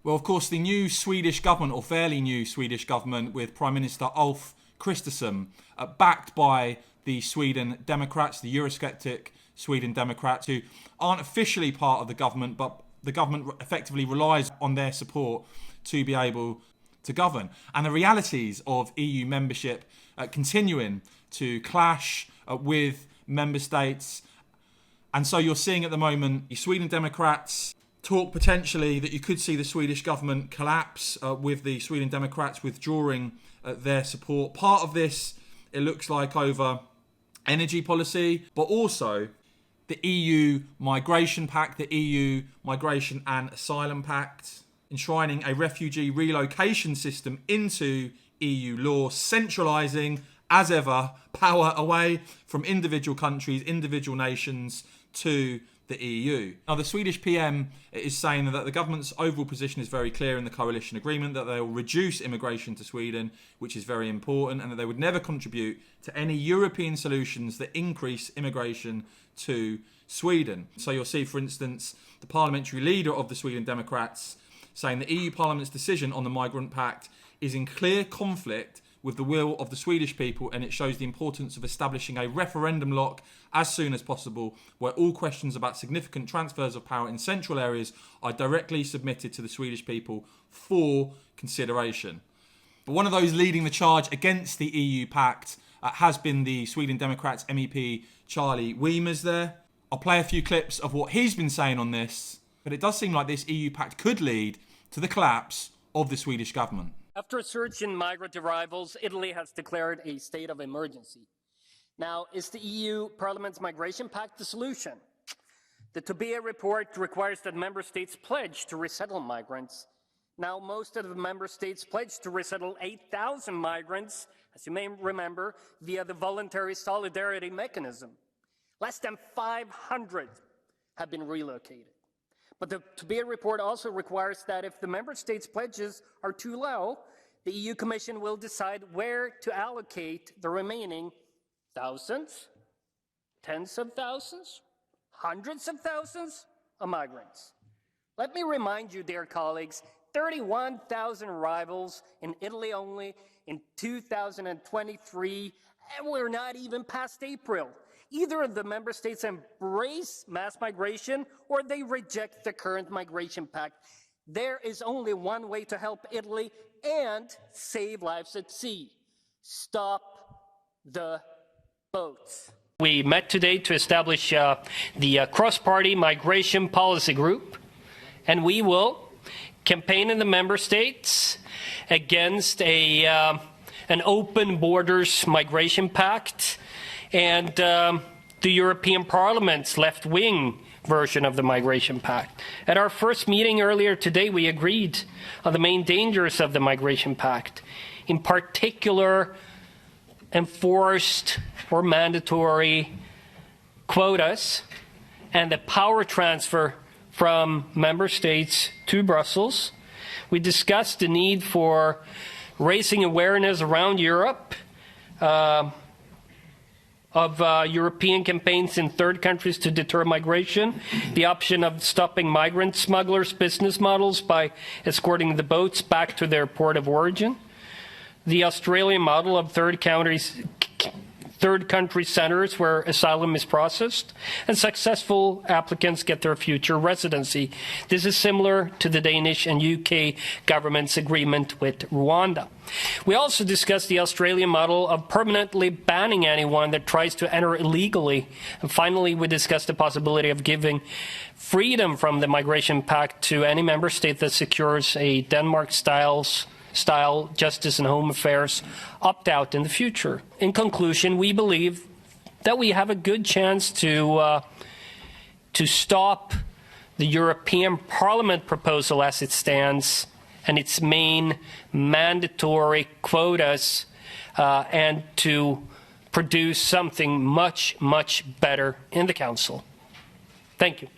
Well, of course, the new Swedish government, or fairly new Swedish government, with Prime Minister Ulf Kristersson, backed by the Sweden Democrats, the Eurosceptic Sweden Democrats, who aren't officially part of the government, but the government effectively relies on their support to be able to govern. And the realities of EU membership continuing to clash with member states. And so you're seeing at the moment the Sweden Democrats talk potentially that you could see the Swedish government collapse with the Sweden Democrats withdrawing their support. Part of this, it looks like, over energy policy, but also the EU Migration Pact, the EU Migration and Asylum Pact, enshrining a refugee relocation system into EU law, centralising, as ever, power away from individual countries, individual nations to the EU. Now, the Swedish PM is saying that the government's overall position is very clear in the coalition agreement, that they will reduce immigration to Sweden, which is very important, and that they would never contribute to any European solutions that increase immigration to Sweden. So you'll see, for instance, the parliamentary leader of the Sweden Democrats saying the EU Parliament's decision on the Migrant Pact is in clear conflict with the will of the Swedish people, and it shows the importance of establishing a referendum lock as soon as possible, where all questions about significant transfers of power in central areas are directly submitted to the Swedish people for consideration. But one of those leading the charge against the EU Pact has been the Sweden Democrats MEP Charlie Weimers there. I'll play a few clips of what he's been saying on this, but it does seem like this EU Pact could lead to the collapse of the Swedish government. After a surge in migrant arrivals, Italy has declared a state of emergency. Now, is the EU Parliament's Migration Pact the solution? The Tobia report requires that member states pledge to resettle migrants. Now, most of the member states pledged to resettle 8,000 migrants, as you may remember, via the voluntary solidarity mechanism. Less than 500 have been relocated. But the Tobia report also requires that if the member states' pledges are too low, the EU Commission will decide where to allocate the remaining thousands, tens of thousands, hundreds of thousands of migrants. Let me remind you, dear colleagues, 31,000 arrivals in Italy only in 2023, and we're not even past April. Either of the member states embrace mass migration or they reject the current migration pact. There is only one way to help Italy and save lives at sea. Stop the boats. We met today to establish the cross-party migration policy group, and we will campaign in the member states against an open borders migration pact and the European Parliament's left-wing version of the Migration Pact. At our first meeting earlier today, we agreed on the main dangers of the Migration Pact, in particular enforced or mandatory quotas and the power transfer from member states to Brussels. We discussed the need for raising awareness around Europe of European campaigns in third countries to deter migration, the option of stopping migrant smugglers' business models by escorting the boats back to their port of origin, the Australian model of third country centres where asylum is processed, and successful applicants get their future residency. This is similar to the Danish and UK government's agreement with Rwanda. We also discussed the Australian model of permanently banning anyone that tries to enter illegally. And finally, we discussed the possibility of giving freedom from the Migration Pact to any member state that secures a Denmark-style justice and home affairs opt-out in the future. In conclusion, we believe that we have a good chance to stop the European Parliament proposal as it stands and its main mandatory quotas and to produce something much, much better in the Council. Thank you.